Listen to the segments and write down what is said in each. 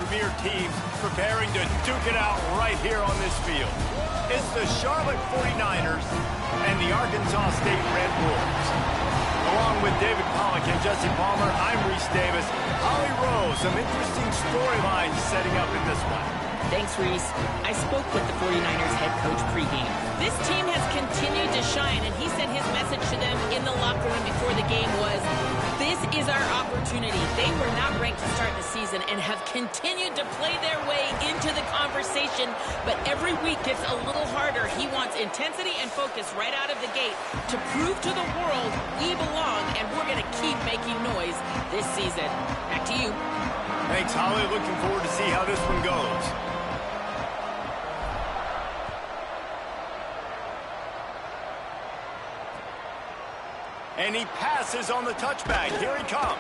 premier teams preparing to duke it out right here on this field. It's the Charlotte 49ers and the Arkansas State Red Wolves. Along with David Pollack and Jesse Palmer, I'm Reese Davis. Holly Rose, some interesting storylines setting up in this one. Thanks, Reese. I spoke with the 49ers head coach pregame. This team has continued to shine, and he said his message to them in the locker room before the game was, this is our opportunity. They were not ranked to start the season and have continued to play their way into the conversation, but every week gets a little harder. He wants intensity and focus right out of the gate to prove to the world we belong, and we're going to keep making noise this season. Back to you. Thanks, Holly. Looking forward to see how this one goes. And he passes on the touchback. Here he comes.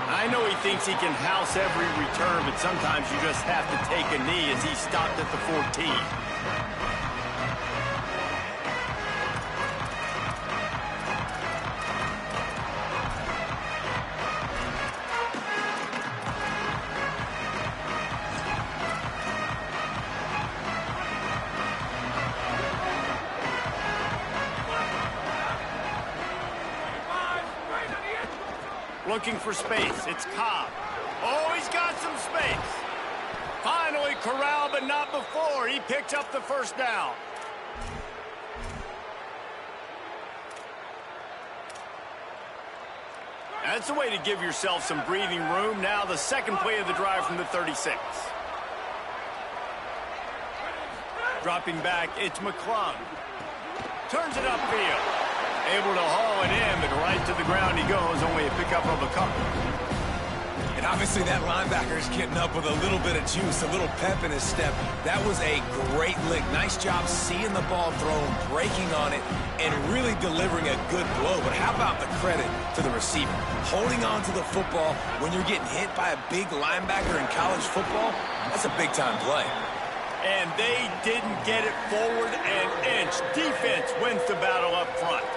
I know he thinks he can house every return, but sometimes you just have to take a knee as he stopped at the 14. Looking for space. It's Cobb. Oh, he's got some space. Finally corralled, but not before. He picked up the first down. That's a way to give yourself some breathing room. Now the second play of the drive from the 36. Dropping back, it's McClung. Turns it upfield. Able to haul it in, but right to the ground he goes, only a pickup of a couple. And obviously that linebacker is getting up with a little bit of juice, a little pep in his step. That was a great lick. Nice job seeing the ball thrown, breaking on it, and really delivering a good blow. But how about the credit to the receiver? Holding on to the football when you're getting hit by a big linebacker in college football, that's a big-time play. And they didn't get it forward an inch. Defense wins the battle up front.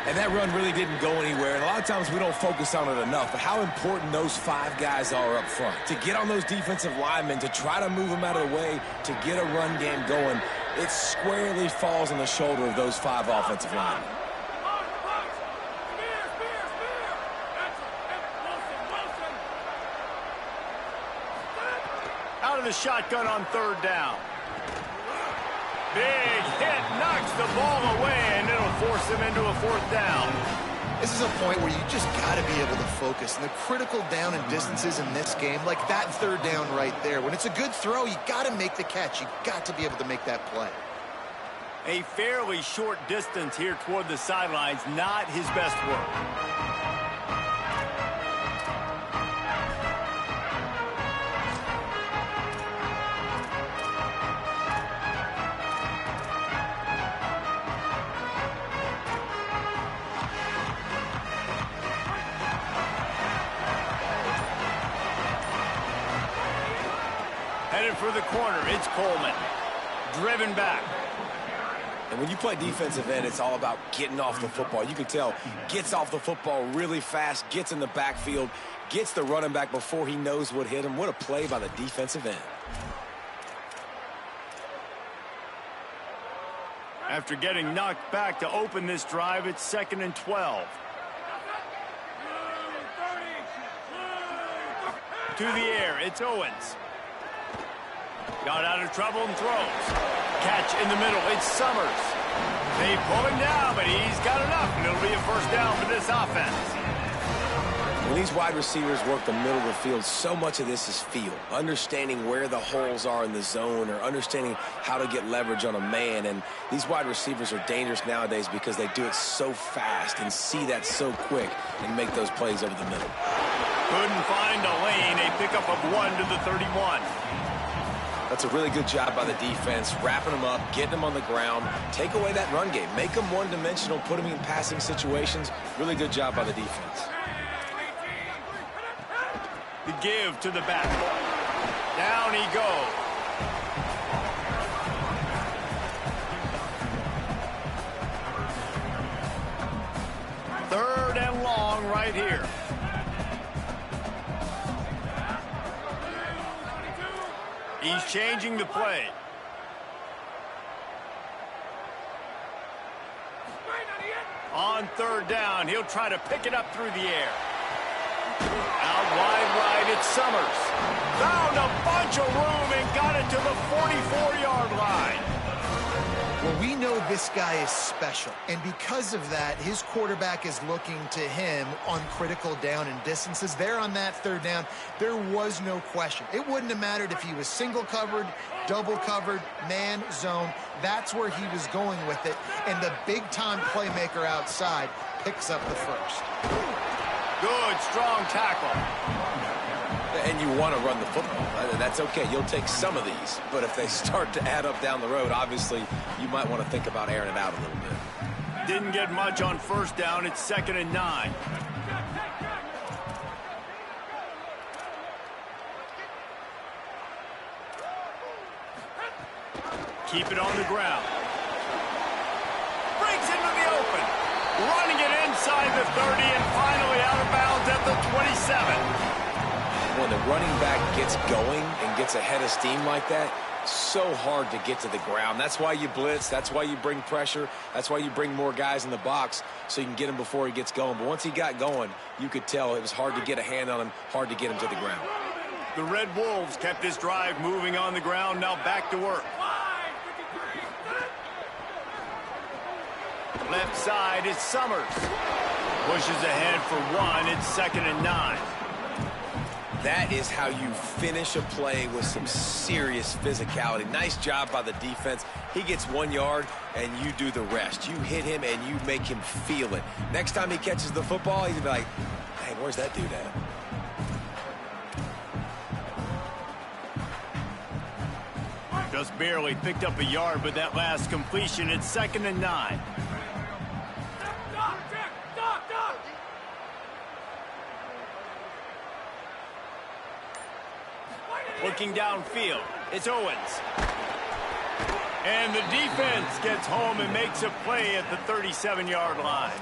And that run really didn't go anywhere. And a lot of times we don't focus on it enough. But how important those 5 guys are up front. To get on those defensive linemen, to try to move them out of the way, to get a run game going, it squarely falls on the shoulder of those 5 offensive linemen. Out of the shotgun on third down. Big hit, knocks the ball away, and it'll force him into a fourth down. This is a point where you just got to be able to focus. And the critical down and distances in this game, like that third down right there, when it's a good throw, you got to make the catch. You got to be able to make that play. A fairly short distance here toward the sidelines, not his best work. Headed for the corner, it's Coleman. Driven back. And when you play defensive end, it's all about getting off the football. You can tell, gets off the football really fast, gets in the backfield, gets the running back before he knows what hit him. What a play by the defensive end. After getting knocked back to open this drive, it's 2nd and 12. To the air, it's Owens. Got out of trouble and throws. Catch in the middle, it's Summers. They pull him down, but he's got enough, and it'll be a first down for this offense. When these wide receivers work the middle of the field, so much of this is feel. Understanding where the holes are in the zone or understanding how to get leverage on a man. And these wide receivers are dangerous nowadays because they do it so fast and see that so quick and make those plays over the middle. Couldn't find a lane, a pickup of 1 to the 31. That's a really good job by the defense, wrapping them up, getting them on the ground, take away that run game, make them one-dimensional, put them in passing situations. Really good job by the defense. The give to the back. Down he goes. Third and long right here. He's changing the play. On third down, he'll try to pick it up through the air. Out wide right, it's Summers. Found a bunch of room and got it to the 44-yard line. Well, we know this guy is special, and because of that, his quarterback is looking to him on critical down and distances. There on that third down, there was no question. It wouldn't have mattered if he was single covered, double covered, man, zone. That's where he was going with it, and the big-time playmaker outside picks up the first. Good, strong tackle. And you want to run the football. That's okay. You'll take some of these. But if they start to add up down the road, obviously, you might want to think about airing it out a little bit. Didn't get much on first down. It's 2nd and 9. Keep it on the ground. Breaks into the open. Running it inside the 30 and finally out of bounds at the 27. When the running back gets going and gets ahead of steam like that, so hard to get to the ground. That's why you blitz. That's why you bring pressure. That's why you bring more guys in the box so you can get him before he gets going. But once he got going, you could tell it was hard to get a hand on him, hard to get him to the ground. The Red Wolves kept this drive moving on the ground. Now back to work. Left side is Summers. Pushes ahead for one. It's 2nd and 9. That is how you finish a play with some serious physicality. Nice job by the defense. He gets 1 yard, and you do the rest. You hit him, and you make him feel it. Next time he catches the football, he's going to be like, hey, where's that dude at? Just barely picked up a yard with that last completion. It's 2nd and 9. Looking downfield, it's Owens. And the defense gets home and makes a play at the 37-yard line.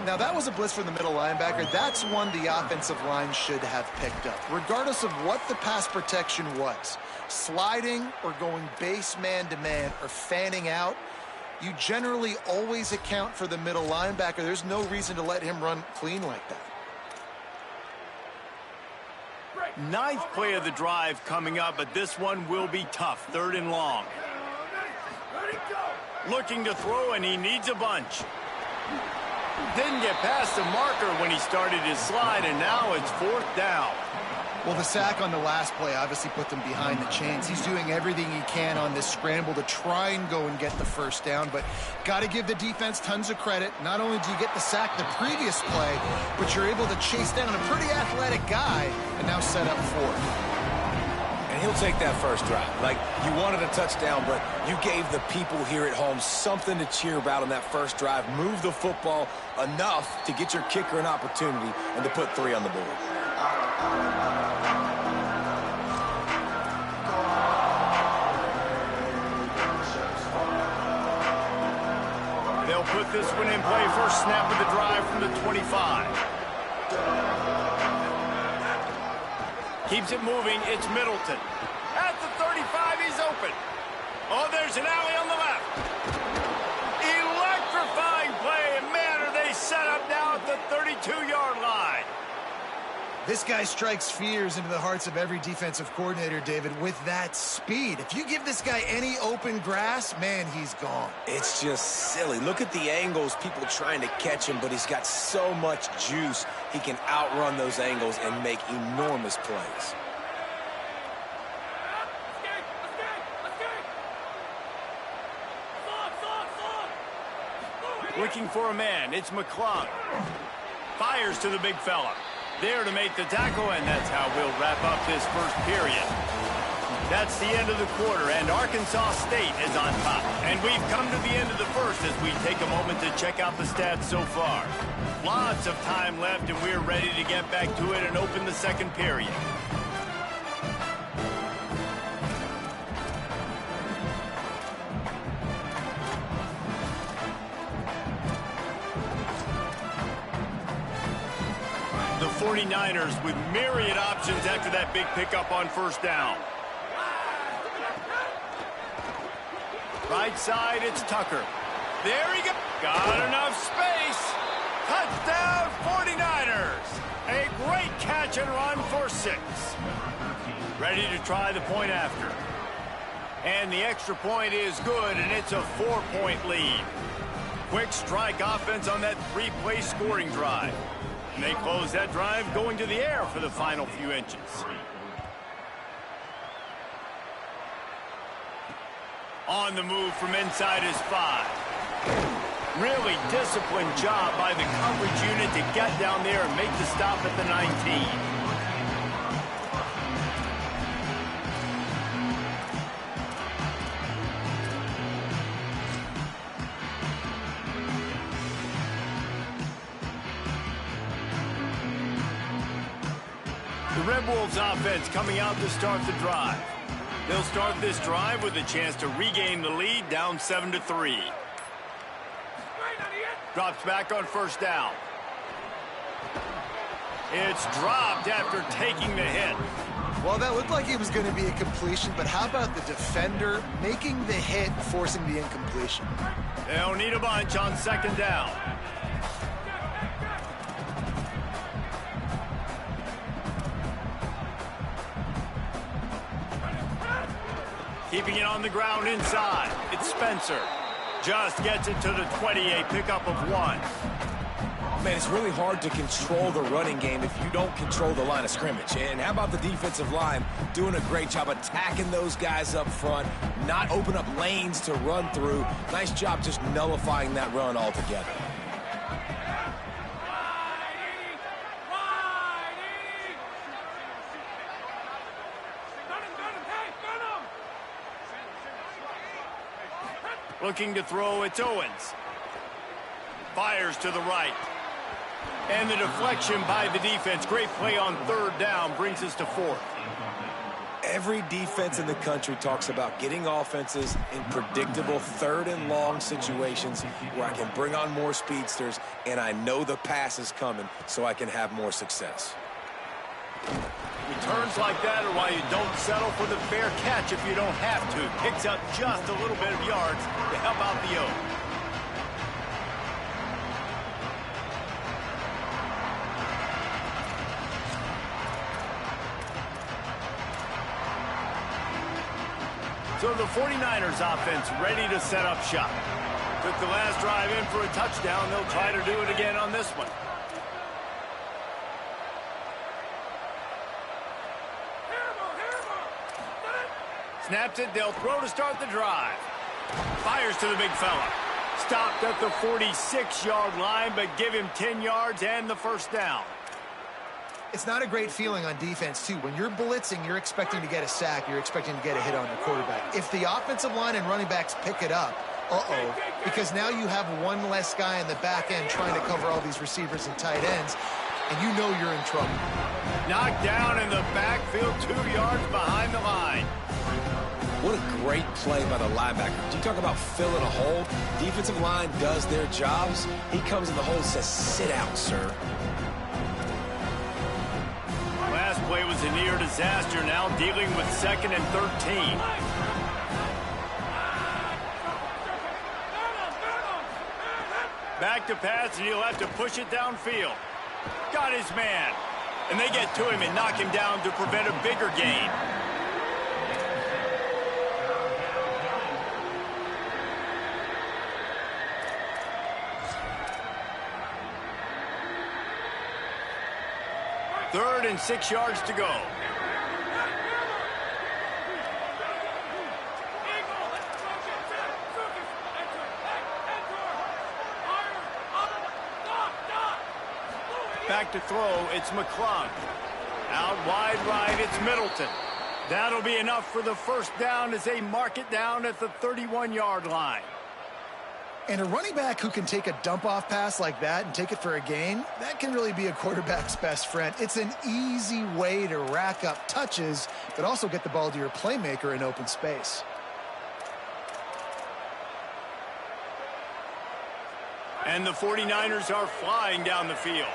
Now, that was a blitz from the middle linebacker. That's one the offensive line should have picked up, regardless of what the pass protection was. Sliding or going base man-to-man or fanning out, you generally always account for the middle linebacker. There's no reason to let him run clean like that. 9th play of the drive coming up, but this one will be tough. 3rd and long. Looking to throw, and he needs a bunch. Didn't get past the marker when he started his slide, and now it's 4th down. Well, the sack on the last play obviously put them behind the chains. He's doing everything he can on this scramble to try and go and get the first down, but got to give the defense tons of credit. Not only do you get the sack the previous play, but you're able to chase down a pretty athletic guy and now set up 4th. And he'll take that first drive. Like, you wanted a touchdown, but you gave the people here at home something to cheer about on that first drive. Move the football enough to get your kicker an opportunity and to put 3 on the board. They'll put this one in play. First snap of the drive from the 25. Keeps it moving. It's Middleton. At the 35, he's open. Oh, there's an alley on the left. Electrifying play, and man, are they set up now at the 32-yard line. This guy strikes fears into the hearts of every defensive coordinator, David, with that speed. If you give this guy any open grass, man, he's gone. It's just silly. Look at the angles, people trying to catch him, but he's got so much juice. He can outrun those angles and make enormous plays. Looking for a man. It's McClung. Fires to the big fella. There to make the tackle, and that's how we'll wrap up this first period. That's the end of the quarter, and Arkansas State is on top. And we've come to the end of the first as we take a moment to check out the stats so far. Lots of time left, and we're ready to get back to it and open the second period. The 49ers with myriad options after that big pickup on first down. Right side, it's Tucker. There he goes. Got enough space. Touchdown, 49ers. A great catch and run for 6. Ready to try the point after. And the extra point is good, and it's a 4-point lead. Quick strike offense on that 3-play scoring drive. And they close that drive going to the air for the final few inches. On the move from inside is 5. Really disciplined job by the coverage unit to get down there and make the stop at the 19. The Red Wolves offense coming out to start the drive. They'll start this drive with a chance to regain the lead, down 7-3. Drops back on first down. It's dropped after taking the hit. Well, that looked like it was going to be a completion, but how about the defender making the hit, forcing the incompletion? They'll need a bunch on second down. Keeping it on the ground inside. It's Spencer. Just gets it to the 20, a pickup of 1. Man, it's really hard to control the running game if you don't control the line of scrimmage. And how about the defensive line doing a great job attacking those guys up front, not open up lanes to run through. Nice job just nullifying that run altogether. Looking to throw, it's Owens. Fires to the right. And the deflection by the defense. Great play on third down brings us to 4th. Every defense in the country talks about getting offenses in predictable 3rd and long situations where I can bring on more speedsters and I know the pass is coming so I can have more success. Returns like that are why you don't settle for the fair catch if you don't have to. Picks up just a little bit of yards to help out the O. So the 49ers offense ready to set up shop. Took the last drive in for a touchdown. They'll try to do it again on this one. Snaps it, they'll throw to start the drive. Fires to the big fella. Stopped at the 46-yard line, but give him 10 yards and the first down. It's not a great feeling on defense, too. When you're blitzing, you're expecting to get a sack. You're expecting to get a hit on your quarterback. If the offensive line and running backs pick it up, because now you have one less guy in the back end trying to cover all these receivers and tight ends, and you know you're in trouble. Knocked down in the backfield, 2 yards behind the line. What a great play by the linebacker. You talk about filling a hole. Defensive line does their jobs. He comes in the hole and says, sit out, sir. Last play was a near disaster, now dealing with 2nd and 13. Back to pass, and he'll have to push it downfield. Got his man. And they get to him and knock him down to prevent a bigger gain. Third and 6 yards to go. Back to throw, it's McClung. Out wide right, it's Middleton. That'll be enough for the first down as they mark it down at the 31-yard line. And a running back who can take a dump-off pass like that and take it for a gain, that can really be a quarterback's best friend. It's an easy way to rack up touches, but also get the ball to your playmaker in open space. And the 49ers are flying down the field.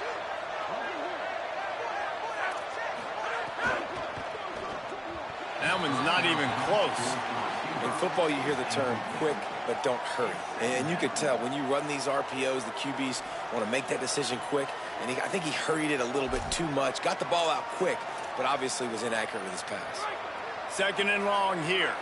That one's not even close. In football, you hear the term quick, but don't hurry. And you could tell when you run these RPOs, the QBs want to make that decision quick. And I think he hurried it a little bit too much, got the ball out quick, but obviously was inaccurate with his pass. 2nd and long here.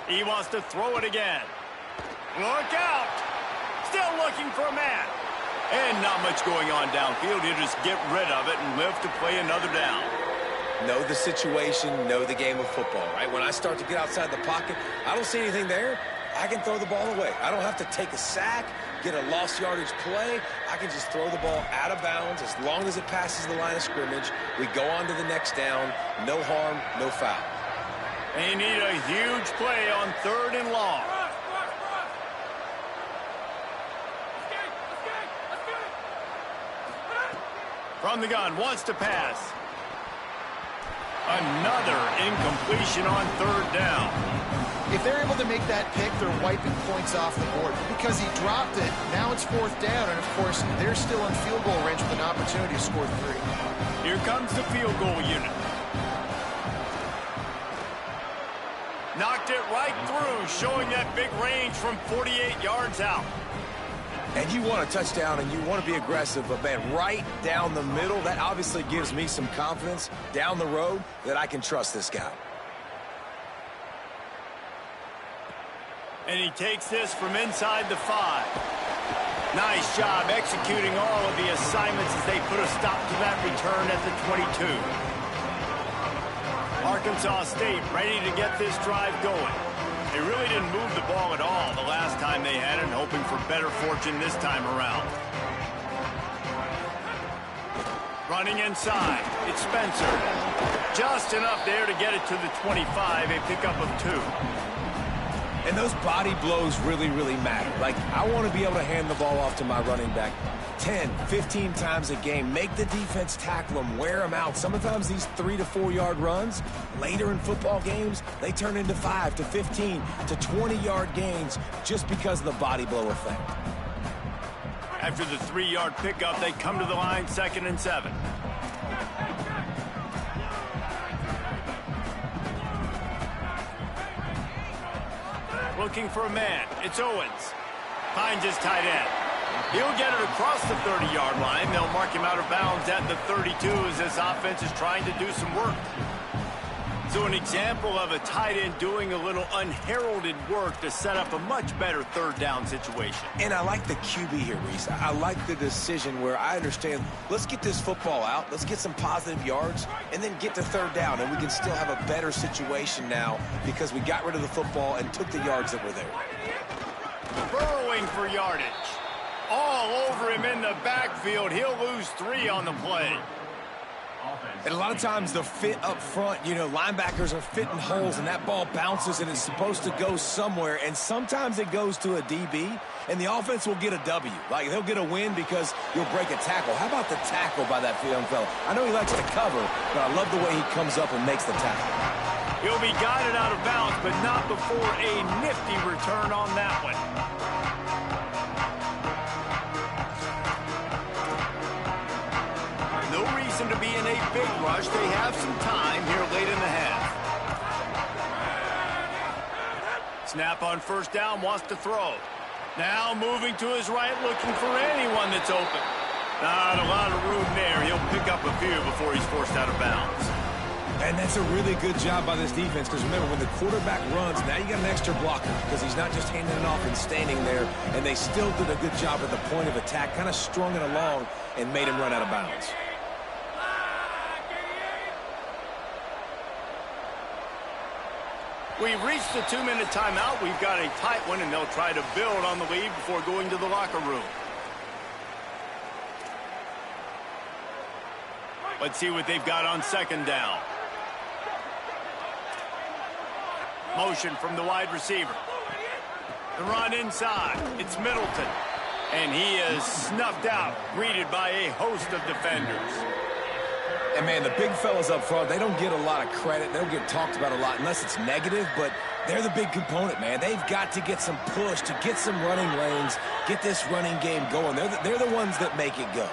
He wants to throw it again. Look out! Still looking for a man. And not much going on downfield. He'll just get rid of it and live to play another down. Know the situation, know the game of football, right? When I start to get outside the pocket, I don't see anything there. I can throw the ball away. I don't have to take a sack, get a lost yardage play. I can just throw the ball out of bounds as long as it passes the line of scrimmage. We go on to the next down. No harm, no foul. They need a huge play on 3rd and long. From the gun, wants to pass. Another incompletion on 3rd down. If they're able to make that pick, they're wiping points off the board. Because he dropped it, now it's 4th down, and of course, they're still in field goal range with an opportunity to score 3. Here comes the field goal unit. Knocked it right through, showing that big range from 48 yards out. And you want a touchdown and you want to be aggressive, but man, right down the middle, that obviously gives me some confidence down the road that I can trust this guy. And he takes this from inside the 5. Nice job executing all of the assignments as they put a stop to that return at the 22. Arkansas State ready to get this drive going. They really didn't move the ball at all the last time they had it, hoping for better fortune this time around. Running inside, it's Spencer. Just enough there to get it to the 25, a pickup of 2. And those body blows really, really matter. Like, I want to be able to hand the ball off to my running back 10, 15 times a game. Make the defense tackle them, wear them out. Sometimes these 3 to 4 yard runs, later in football games, they turn into 5 to 15 to 20 yard gains just because of the body blow effect. After the 3-yard pickup, they come to the line 2nd and 7. Looking for a man. It's Owens. Finds his tight end. He'll get it across the 30-yard line. They'll mark him out of bounds at the 32 as this offense is trying to do some work. So an example of a tight end doing a little unheralded work to set up a much better 3rd down situation. And I like the QB here, Reese. I like the decision where I understand, let's get this football out, let's get some positive yards, and then get to 3rd down, and we can still have a better situation now because we got rid of the football and took the yards that were there. Burrowing for yardage. All over him in the backfield. He'll lose 3 on the play. And a lot of times the fit up front, you know, linebackers are fitting holes and that ball bounces and it's supposed to go somewhere. And sometimes it goes to a DB and the offense will get a W. Like they'll get a win because you'll break a tackle. How about the tackle by that young fella? I know he likes to cover, but I love the way he comes up and makes the tackle. He'll be guided out of bounds, but not before a nifty return on that one. No reason to be in a big rush. They have some time here late in the half. Snap on 1st down, wants to throw. Now moving to his right, looking for anyone that's open. Not a lot of room there. He'll pick up a few before he's forced out of bounds. And that's a really good job by this defense because remember, when the quarterback runs, now you got an extra blocker because he's not just handing it off and standing there, and they still did a good job at the point of attack, kind of strung it along and made him run out of bounds. We've reached the 2-minute timeout. We've got a tight one, and they'll try to build on the lead before going to the locker room. Let's see what they've got on 2nd down. Motion from the wide receiver. The run inside. It's Middleton. And he is snuffed out, greeted by a host of defenders. And, man, the big fellas up front, they don't get a lot of credit. They don't get talked about a lot unless it's negative, but they're the big component, man. They've got to get some push, to get some running lanes, get this running game going. They're the ones that make it go.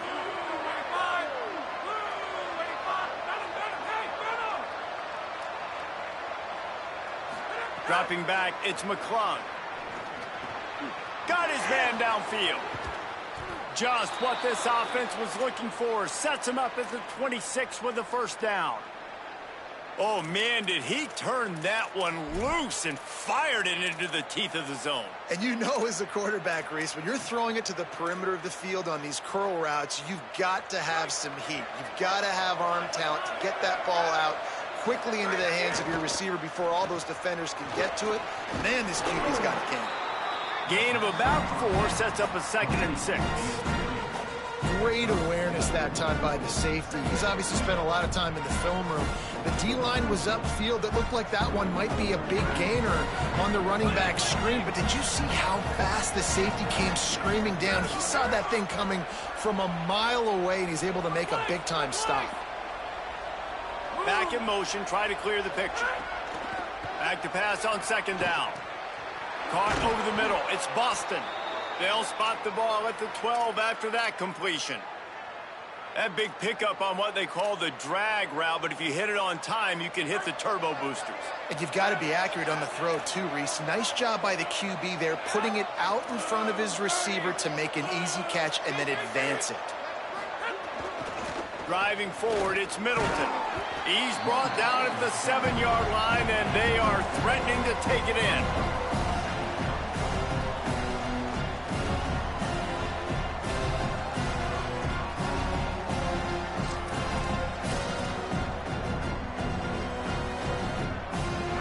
Dropping back, it's McClung. Got his man downfield. Just what this offense was looking for. Sets him up at the 26 with the first down. Oh, man, did he turn that one loose and fired it into the teeth of the zone. And you know as a quarterback, Reese, when you're throwing it to the perimeter of the field on these curl routes, you've got to have some heat. You've got to have arm talent to get that ball out quickly into the hands of your receiver before all those defenders can get to it. Man, this QB's got a cannon. Gain of about 4 sets up a 2nd and 6. Great awareness that time by the safety. He's obviously spent a lot of time in the film room. The D-line was upfield. It looked like that one might be a big gainer on the running back screen. But did you see how fast the safety came screaming down? He saw that thing coming from a mile away, and he's able to make a big-time stop. Back in motion, try to clear the picture. Back to pass on 2nd down. Caught over the middle. It's Boston. They'll spot the ball at the 12 after that completion. That big pickup on what they call the drag route, but if you hit it on time, you can hit the turbo boosters. And you've got to be accurate on the throw too, Reese. Nice job by the QB there, putting it out in front of his receiver to make an easy catch and then advance it. Driving forward, it's Middleton. He's brought down at the 7-yard line, and they are threatening to take it in.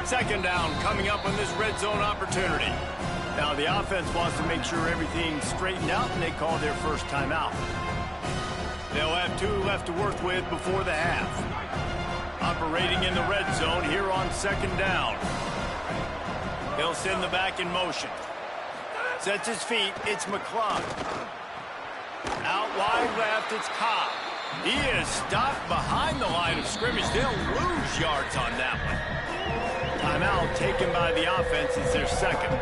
Second down coming up on this red zone opportunity. Now the offense wants to make sure everything's straightened out, and they call their first timeout. They'll have 2 left to work with before the half. Operating in the red zone here on 2nd down. They'll send the back in motion. Sets his feet, it's McClung. Out wide left, it's Cobb. He is stopped behind the line of scrimmage. They'll lose yards on that one. Timeout taken by the offense. It's their 2nd.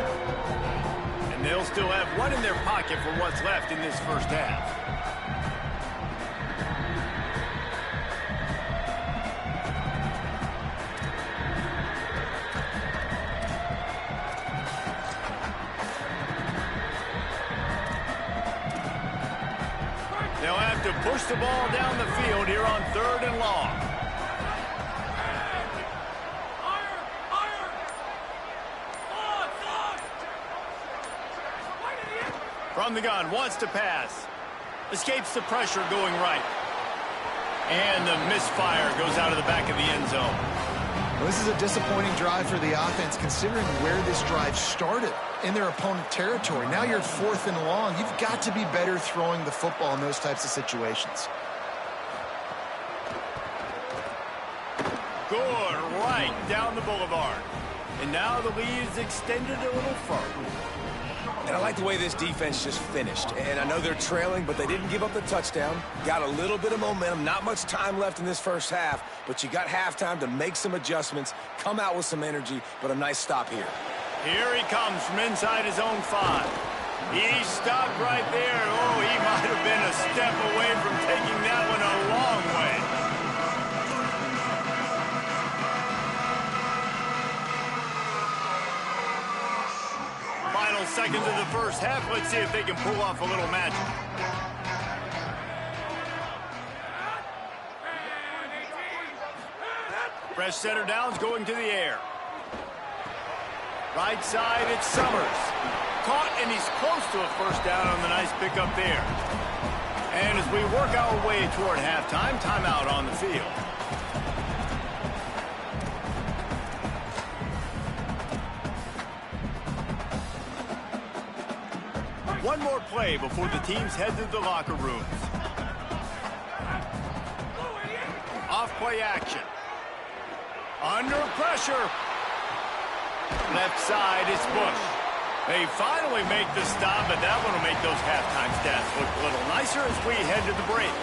And they'll still have 1 in their pocket for what's left in this first half. They'll have to push the ball down the field here on 3rd and long. From the gun, wants to pass. Escapes the pressure going right. And the misfire goes out of the back of the end zone. Well, this is a disappointing drive for the offense, considering where this drive started in their opponent territory. Now you're 4th and long. You've got to be better throwing the football in those types of situations. Good, right down the boulevard. And now the lead is extended a little further. And I like the way this defense just finished. And I know they're trailing, but they didn't give up the touchdown. Got a little bit of momentum. Not much time left in this first half, but you got halftime to make some adjustments, come out with some energy, but a nice stop here. Here he comes from inside his own 5. He stopped right there. Oh, he might have been a step away from taking that one a long way. Final seconds of the first half. Let's see if they can pull off a little magic. Fresh center downs going to the air. Right side, it's Summers. Caught, and he's close to a first down on the nice pickup there. And as we work our way toward halftime, timeout on the field. One more play before the teams head to the locker rooms. Off-play action. Under pressure. Left side is Bush. They finally make the stop, but that one will make those halftime stats look a little nicer as we head to the break.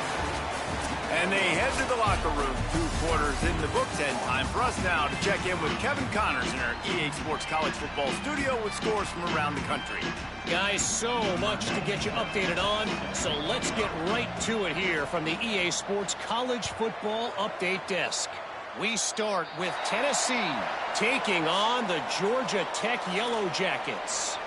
And they head to the locker room. 2 quarters in the books, and time for us now to check in with Kevin Connors in our EA Sports College Football studio with scores from around the country. Guys, so much to get you updated on, so let's get right to it here from the EA Sports College Football Update Desk. We start with Tennessee taking on the Georgia Tech Yellow Jackets.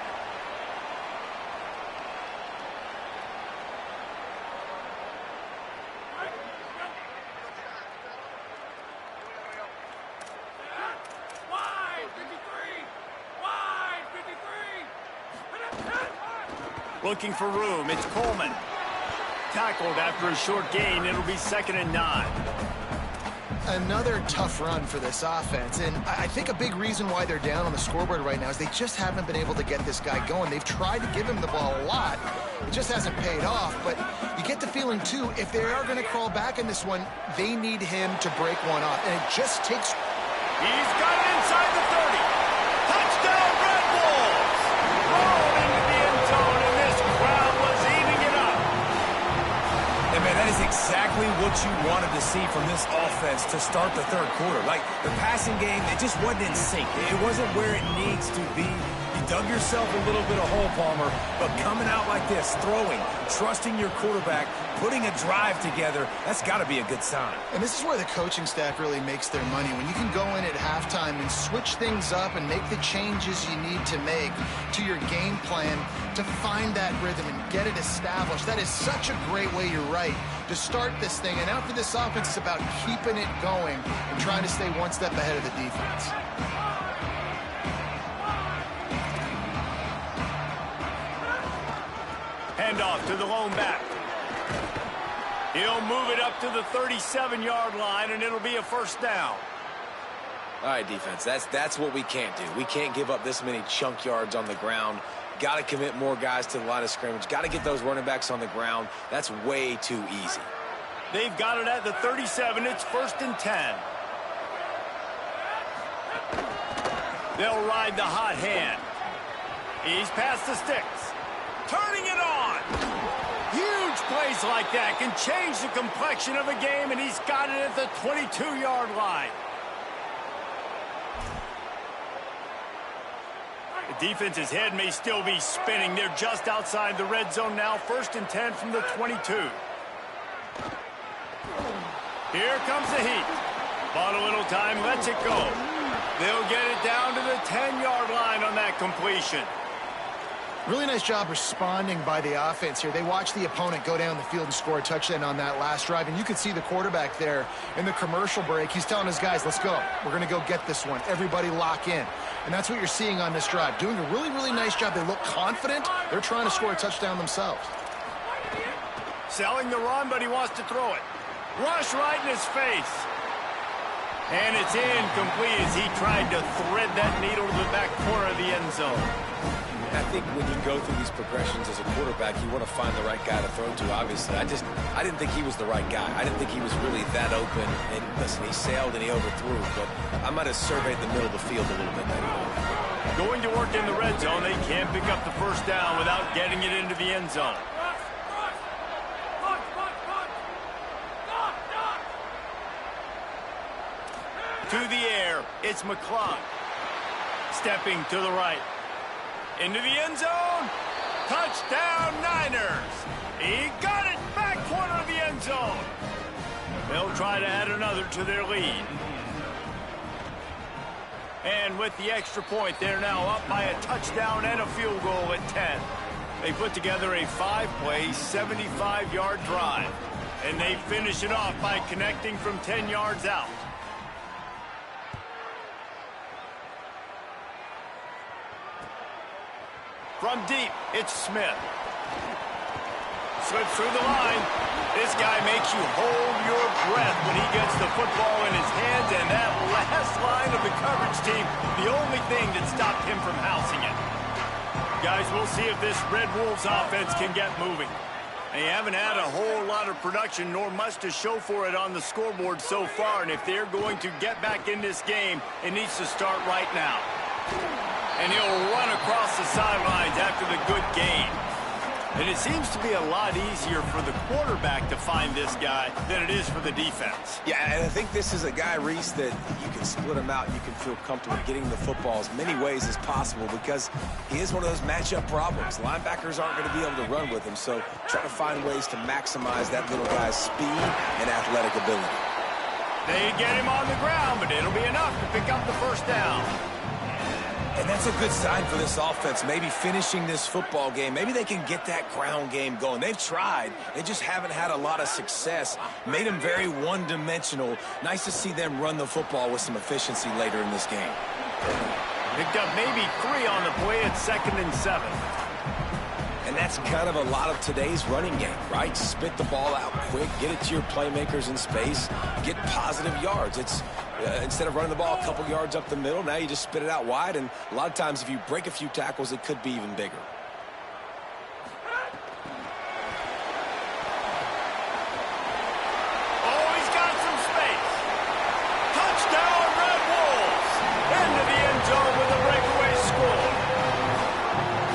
Looking for room, it's Coleman. Tackled after a short gain, it'll be 2nd and 9. Another tough run for this offense, and I think a big reason why they're down on the scoreboard right now is they just haven't been able to get this guy going. They've tried to give him the ball a lot. It just hasn't paid off, but you get the feeling, too, if they are going to crawl back in this one, they need him to break one off, and it just takes... He's got it inside the 30. Touchdown, Red Bulls! Rolled into the end zone, and this crowd was eating it up. And, man, that is exactly what you wanted to see from this offense to start the 3rd quarter. Like, the passing game, it just wasn't in sync. It wasn't where it needs to be. You dug yourself a little bit of hole, Palmer, but coming out like this, throwing, trusting your quarterback, putting a drive together, that's got to be a good sign. And this is where the coaching staff really makes their money. When you can go in at halftime and switch things up and make the changes you need to make to your game plan to find that rhythm and get it established. That is such a great way, you're right, to start this thing. And after this offense, it's about keeping it going and trying to stay one step ahead of the defense. Handoff to the lone back. He'll move it up to the 37-yard line, and it'll be a 1st down. All right, defense, that's what we can't do. We can't give up this many chunk yards on the ground. Got to commit more guys to the line of scrimmage. Got to get those running backs on the ground. That's way too easy. They've got it at the 37. It's 1st and 10. They'll ride the hot hand. He's past the sticks. Turning it on. Huge plays like that can change the complexion of a game, and he's got it at the 22-yard line. The defense's head may still be spinning. They're just outside the red zone now. 1st and 10 from the 22. Here comes the heat. Bought a little time, lets it go. They'll get it down to the 10-yard line on that completion. Really nice job responding by the offense here. They watched the opponent go down the field and score a touchdown on that last drive. And you could see the quarterback there in the commercial break. He's telling his guys, let's go. We're going to go get this one. Everybody lock in. And that's what you're seeing on this drive. Doing a really, really nice job. They look confident. They're trying to score a touchdown themselves. Selling the run, but he wants to throw it. Rush right in his face. And it's incomplete as he tried to thread that needle to the back corner of the end zone. I think when you go through these progressions as a quarterback, you want to find the right guy to throw to, obviously. I didn't think he was the right guy. I didn't think he was really that open. And listen, he sailed and he overthrew, but I might have surveyed the middle of the field a little bit better. Going to work in the red zone, they can't pick up the 1st down without getting it into the end zone. To the air, it's McClung. Stepping to the right. Into the end zone. Touchdown, Niners. He got it back corner of the end zone. They'll try to add another to their lead. And with the extra point, they're now up by a touchdown and a field goal at 10. They put together a 5-play, 75-yard drive. And they finish it off by connecting from 10 yards out. From deep, it's Smith. Slips through the line. This guy makes you hold your breath when he gets the football in his hands, and that last line of the coverage team, the only thing that stopped him from housing it. Guys, we'll see if this Red Wolves offense can get moving. They haven't had a whole lot of production, nor much to show for it on the scoreboard so far, and if they're going to get back in this game, it needs to start right now. And he'll run across the sidelines after the good gain. And it seems to be a lot easier for the quarterback to find this guy than it is for the defense. Yeah, and I think this is a guy, Reese, that you can split him out and you can feel comfortable getting the football as many ways as possible because he is one of those matchup problems. Linebackers aren't going to be able to run with him, so try to find ways to maximize that little guy's speed and athletic ability. They get him on the ground, but it'll be enough to pick up the first down. And that's a good sign for this offense, maybe finishing this football game. Maybe they can get that ground game going. They've tried. They just haven't had a lot of success. Made them very one-dimensional. Nice to see them run the football with some efficiency later in this game. Picked up maybe 3 on the play at 2nd and 7. And that's kind of a lot of today's running game, right? Spit the ball out quick, get it to your playmakers in space, get positive yards. It's instead of running the ball a couple yards up the middle, now you just spit it out wide, and a lot of times if you break a few tackles, it could be even bigger. Oh, he's got some space. Touchdown, Red Wolves. Into the end zone with a breakaway score.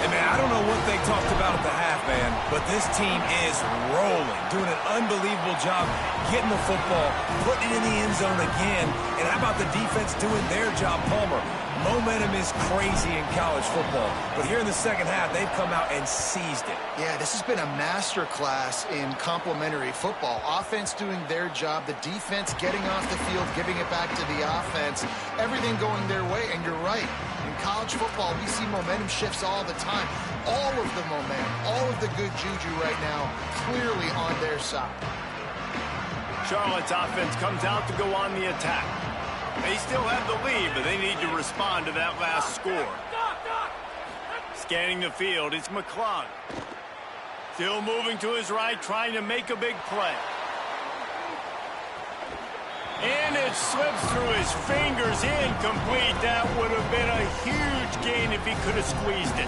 Hey, man, I don't know what they talked about at the half, man, but this team is rolling, doing an unbelievable job getting the football, putting it in the end zone again, and how about the defense doing their job, Palmer? Momentum is crazy in college football, but here in the second half, they've come out and seized it. Yeah, this has been a master class in complementary football. Offense doing their job, the defense getting off the field, giving it back to the offense, everything going their way, and you're right. In college football, we see momentum shifts all the time. All of the momentum, all of the good juju right now, clearly on their side. Charlotte's offense comes out to go on the attack. They still have the lead, but they need to respond to that last score. Scanning the field, it's McClung. Still moving to his right, trying to make a big play. And it slips through his fingers, incomplete. That would have been a huge gain if he could have squeezed it.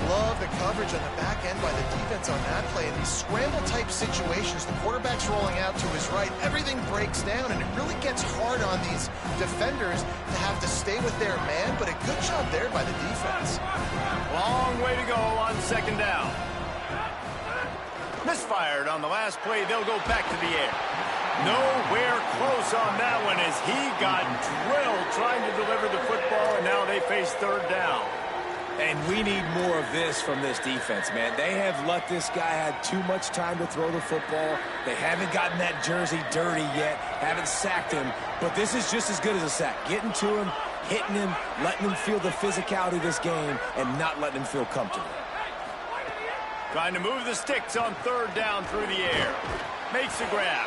Love the coverage on the back end by the defense on that play. In these scramble-type situations, the quarterback's rolling out to his right. Everything breaks down, and it really gets hard on these defenders to have to stay with their man, but a good job there by the defense. Long way to go on 2nd down. Misfired on the last play. They'll go back to the air. Nowhere close on that one as he got drilled trying to deliver the football, and now they face 3rd down. And we need more of this from this defense, man. They have let this guy have too much time to throw the football. They haven't gotten that jersey dirty yet, haven't sacked him. But this is just as good as a sack. Getting to him, hitting him, letting him feel the physicality of this game, and not letting him feel comfortable. Trying to move the sticks on 3rd down through the air. Makes the grab.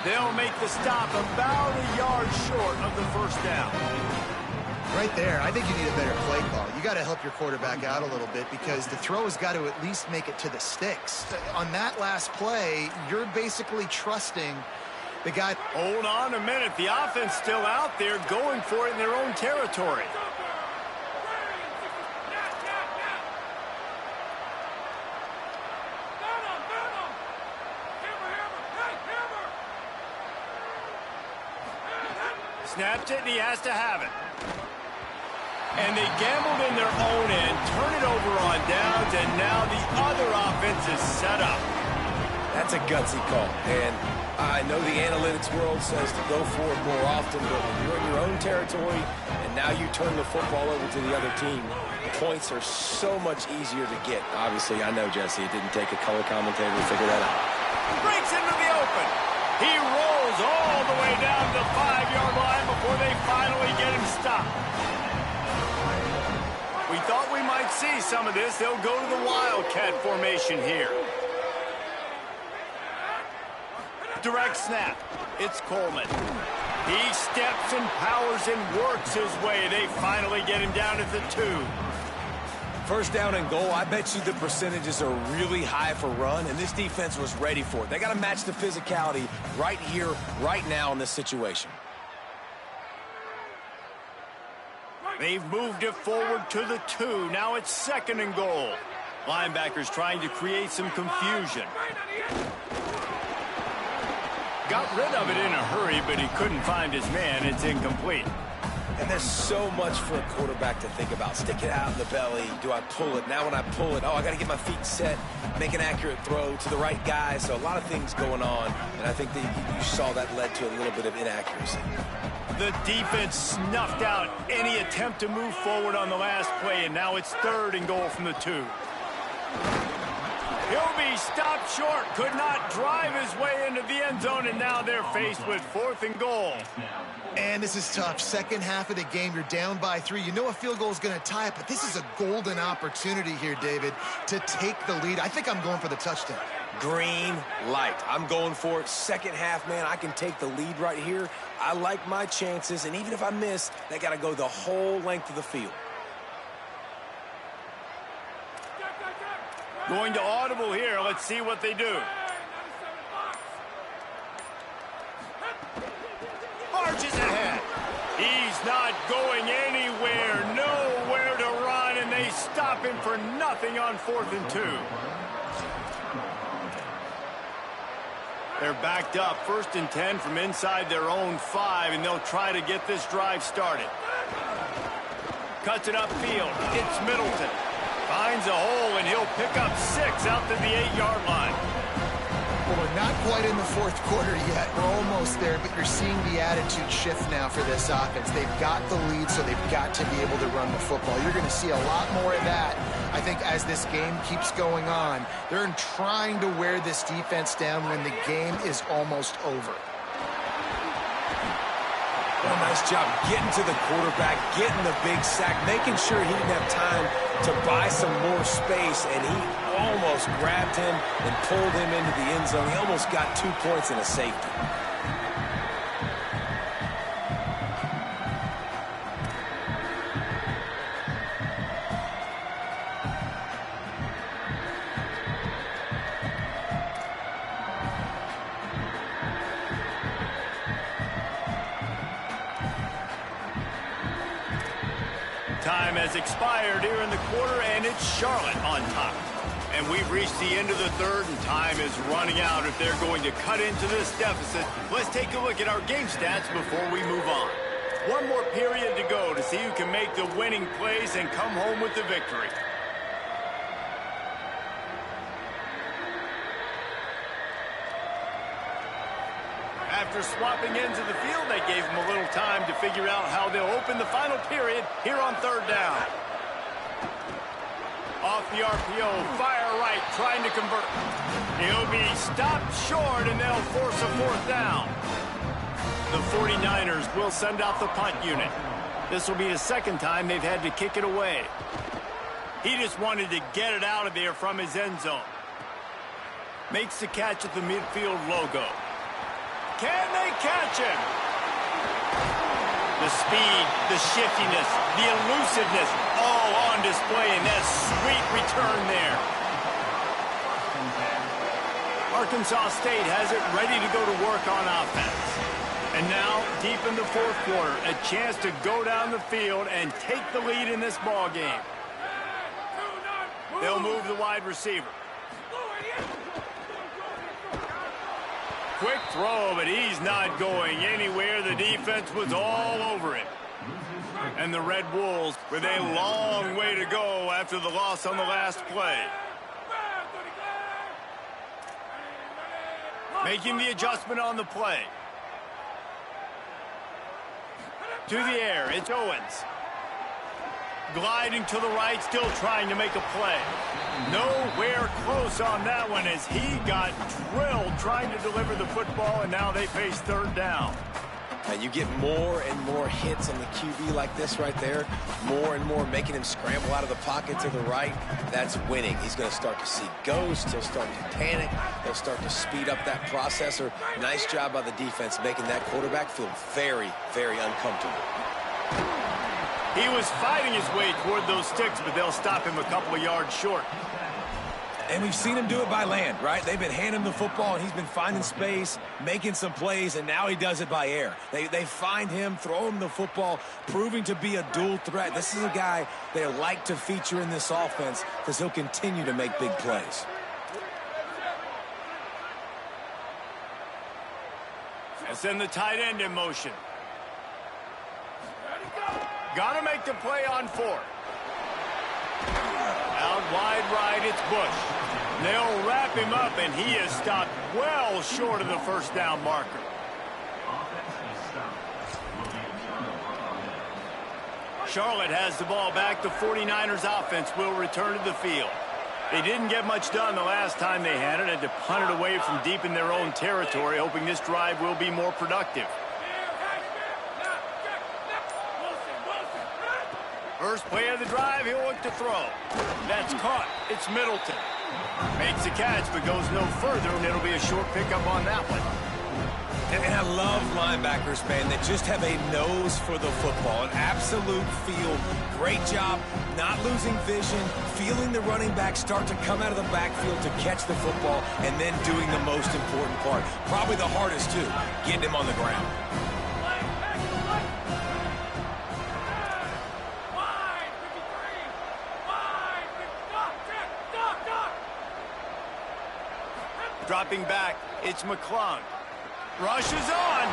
They'll make the stop about a yard short of the 1st down. Right there, I think you need a better play call. You got to help your quarterback out a little bit because the throw has got to at least make it to the sticks. On that last play, you're basically trusting the guy. Hold on a minute. The offense still out there going for it in their own territory. Snapped it, and he has to have it. And they gambled in their own end, turn it over on downs, and now the other offense is set up. That's a gutsy call. And I know the analytics world says to go for it more often, but when you're in your own territory and now you turn the football over to the other team, points are so much easier to get. Obviously, I know, Jesse, it didn't take a color commentator to figure that out. Breaks into the open. He rolls all the way down the 5-yard line before they finally get him stopped. We thought we might see some of this. They'll go to the Wildcat formation here. Direct snap. It's Coleman. He steps and powers and works his way. They finally get him down at the 2. 1st down and goal, I bet you the percentages are really high for run, and this defense was ready for it. They got to match the physicality right here, right now in this situation. They've moved it forward to the 2. Now it's 2nd and goal. Linebackers trying to create some confusion. Got rid of it in a hurry, but he couldn't find his man. It's incomplete. And there's so much for a quarterback to think about. Stick it out in the belly. Do I pull it? Now when I pull it, oh, I got to get my feet set, make an accurate throw to the right guy. So a lot of things going on, and I think that you saw that led to a little bit of inaccuracy. The defense snuffed out any attempt to move forward on the last play, and now it's 3rd and goal from the 2. He'll be stopped short, could not drive his way into the end zone, and now they're faced with 4th and goal. And this is tough. Second half of the game, you're down by 3. You know a field goal is going to tie it, but this is a golden opportunity here, David, to take the lead. I think I'm going for the touchdown. Green light. I'm going for it. Second half, man, I can take the lead right here. I like my chances, and even if I miss, they got to go the whole length of the field. Going to audible here. Let's see what they do. Marches ahead. He's not going anywhere. Nowhere to run, and they stop him for nothing on 4th and 2. They're backed up. 1st and 10 from inside their own 5, and they'll try to get this drive started. Cuts it upfield. It's Middleton. Finds a hole, and he'll pick up 6 out to the 8-yard line. Well, we're not quite in the 4th quarter yet. We're almost there, but you're seeing the attitude shift now for this offense. They've got the lead, so they've got to be able to run the football. You're going to see a lot more of that, I think, as this game keeps going on. They're trying to wear this defense down when the game is almost over. Well, nice job getting to the quarterback, getting the big sack, making sure he didn't have time to buy some more space, and he almost grabbed him and pulled him into the end zone. He almost got 2 points and a safety. Time has expired here in the quarter, and it's Charlotte on top. And we've reached the end of the 3rd, and time is running out if they're going to cut into this deficit. Let's take a look at our game stats before we move on. One more period to go to see who can make the winning plays and come home with the victory. After swapping ends of the field, they gave them a little time to figure out how they'll open the final period here on 3rd down. Off the RPO, fire right, trying to convert. He'll be stopped short, and they'll force a 4th down. The 49ers will send out the punt unit. This will be the 2nd time they've had to kick it away. He just wanted to get it out of there from his end zone. Makes the catch at the midfield logo. Can they catch him? The speed, the shiftiness, the elusiveness, all on display in that sweet return there. Arkansas State has it ready to go to work on offense. And now, deep in the 4th quarter, a chance to go down the field and take the lead in this ball game. They'll move the wide receiver. Quick throw, but he's not going anywhere. The defense was all over him. And the Red Wolves with a long way to go after the loss on the last play. Making the adjustment on the play. To the air, it's Owens. Gliding to the right, still trying to make a play. Nowhere close on that one as he got drilled trying to deliver the football, and now they face 3rd down. And you get more and more hits on the QB like this right there. More and more making him scramble out of the pocket to the right. That's winning. He's going to start to see ghosts. He'll start to panic. He'll start to speed up that processor. Nice job by the defense making that quarterback feel very, very uncomfortable. He was fighting his way toward those sticks, but they'll stop him a couple of yards short. And we've seen him do it by land, right? They've been handing him the football, and he's been finding space, making some plays, and now he does it by air. They find him, throw him the football, proving to be a dual threat. This is a guy they like to feature in this offense because he'll continue to make big plays. And send the tight end in motion. Got to make the play on 4th. Out wide right, it's Bush. They'll wrap him up, and he is stopped well short of the first down marker. Charlotte has the ball back. The 49ers offense will return to the field. They didn't get much done the last time they had it. Had to punt it away from deep in their own territory, hoping this drive will be more productive. First play of the drive, he'll look to throw. That's caught. It's Middleton. Makes the catch, but goes no further, and it'll be a short pickup on that one. And I love linebackers, man, that just have a nose for the football, an absolute feel. Great job not losing vision, feeling the running back start to come out of the backfield to catch the football, and then doing the most important part. Probably the hardest, too, getting him on the ground. Dropping back, it's McClung. Rushes on,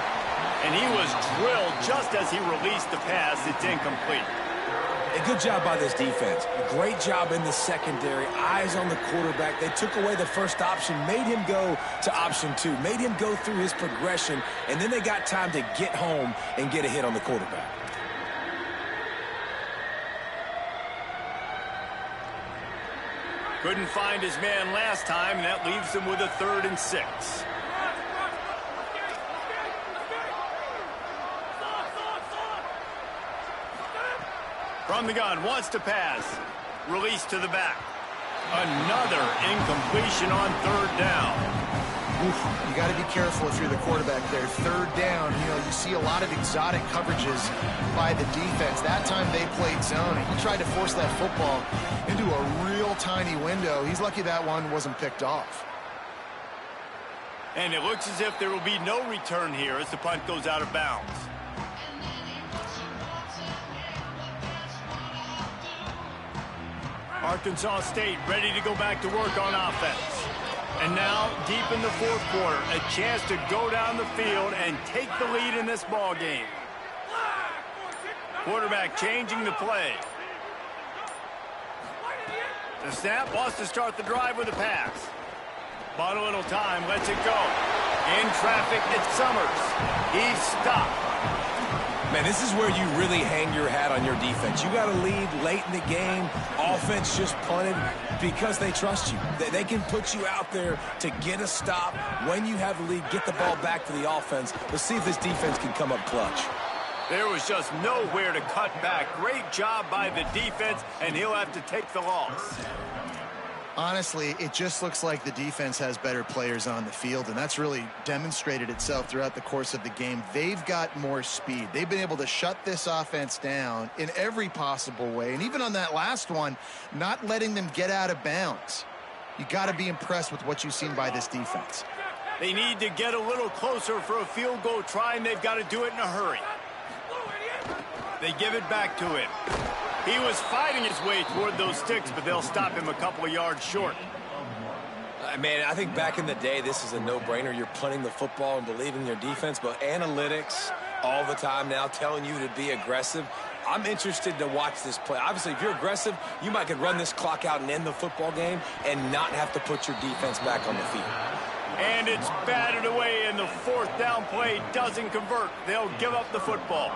and he was drilled just as he released the pass. It's incomplete. A good job by this defense. A great job in the secondary. Eyes on the quarterback. They took away the first option, made him go to option 2, made him go through his progression, and then they got time to get home and get a hit on the quarterback. Couldn't find his man last time, and that leaves him with a 3rd and 6. From the gun, wants to pass. Release to the back. Another incompletion on 3rd down. Oof, you got to be careful if you're the quarterback there. 3rd down, you see a lot of exotic coverages by the defense. That time they played zone, and he tried to force that football into a real tiny window. He's lucky that one wasn't picked off. And it looks as if there will be no return here as the punt goes out of bounds. Arkansas State ready to go back to work on offense. And now, deep in the 4th quarter, a chance to go down the field and take the lead in this ball game. Quarterback changing the play. The snap wants to start the drive with a pass. Bought a little time, lets it go. In traffic, it's Summers. He's stopped. Man, this is where you really hang your hat on your defense. You got to lead late in the game. Offense just punted because they trust you. They can put you out there to get a stop. When you have the lead, get the ball back to the offense. Let's see if this defense can come up clutch. There was just nowhere to cut back. Great job by the defense, and he'll have to take the loss. Honestly, it just looks like the defense has better players on the field, and that's really demonstrated itself throughout the course of the game. They've got more speed. They've been able to shut this offense down in every possible way, and even on that last one, not letting them get out of bounds. You got to be impressed with what you've seen by this defense. They need to get a little closer for a field goal try, and they've got to do it in a hurry. They give it back to him. He was fighting his way toward those sticks, but they'll stop him a couple of yards short. Man, I think back in the day, this is a no-brainer. You're punting the football and believing in your defense, but analytics all the time now telling you to be aggressive. I'm interested to watch this play. Obviously, if you're aggressive, you might could run this clock out and end the football game and not have to put your defense back on the field. And it's batted away, and the 4th down play doesn't convert. They'll give up the football.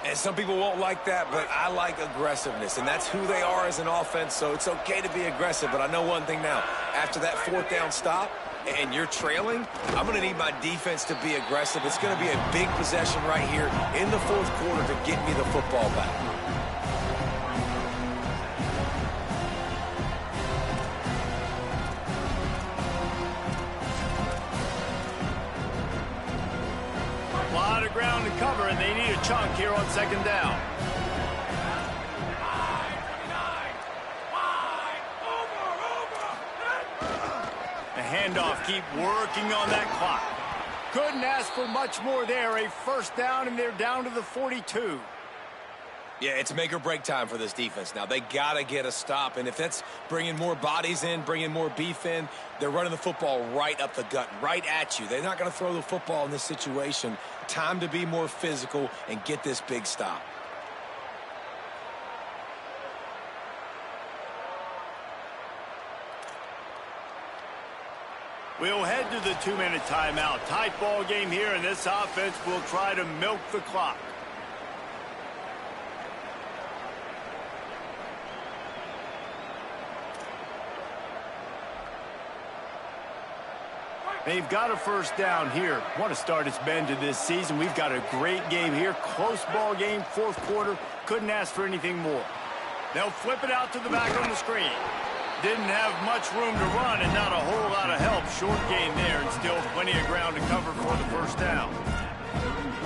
And some people won't like that, but I like aggressiveness, and that's who they are as an offense, so it's okay to be aggressive. But I know one thing now. After that 4th down stop and you're trailing, I'm going to need my defense to be aggressive. It's going to be a big possession right here in the 4th quarter to get me the football back. A lot of ground to cover, and they need a chunk here on 2nd down. The handoff, keep working on that clock. Couldn't ask for much more there. A 1st down, and they're down to the 42. Yeah, it's make or break time for this defense now. They got to get a stop, and if that's bringing more bodies in, bringing more beef in, they're running the football right up the gut, right at you. They're not going to throw the football in this situation. Time to be more physical and get this big stop. We'll head to the 2-minute timeout. Tight ball game here, and this offense will try to milk the clock. They've got a first down here. Want to start its bend to this season. We've got a great game here. Close ball game, fourth quarter. Couldn't ask for anything more. They'll flip it out to the back on the screen. Didn't have much room to run and not a whole lot of help. Short gain there and still plenty of ground to cover for the first down.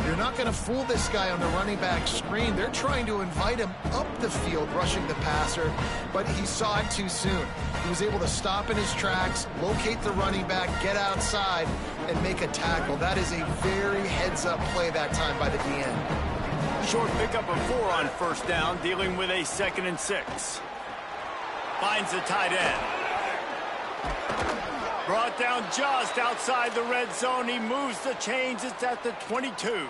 You're not going to fool this guy on the running back screen. They're trying to invite him up the field, rushing the passer, but he saw it too soon. He was able to stop in his tracks, locate the running back, get outside, and make a tackle. That is a very heads-up play that time by the DN. Short pickup of 4 on first down, dealing with a 2nd and 6. Finds the tight end. Brought down just outside the red zone. He moves the chains. It's at the 22.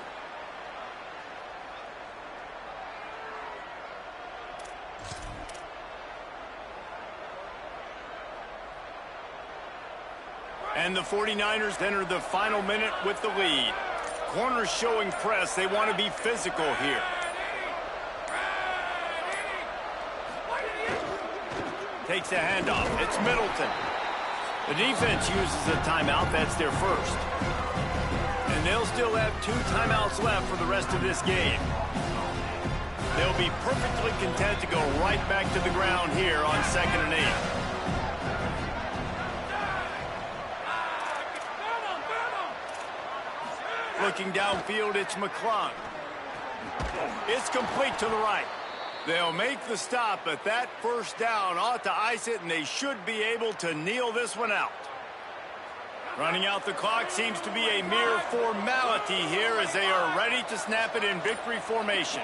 And the 49ers enter the final minute with the lead. Corners showing press. They want to be physical here. Takes a handoff. It's Middleton. The defense uses a timeout. That's their first. And they'll still have 2 timeouts left for the rest of this game. They'll be perfectly content to go right back to the ground here on 2nd and 8. Looking downfield, it's McClung. It's complete to the right. They'll make the stop, but that first down ought to ice it, and they should be able to kneel this one out. Running out the clock seems to be a mere formality here as they are ready to snap it in victory formation.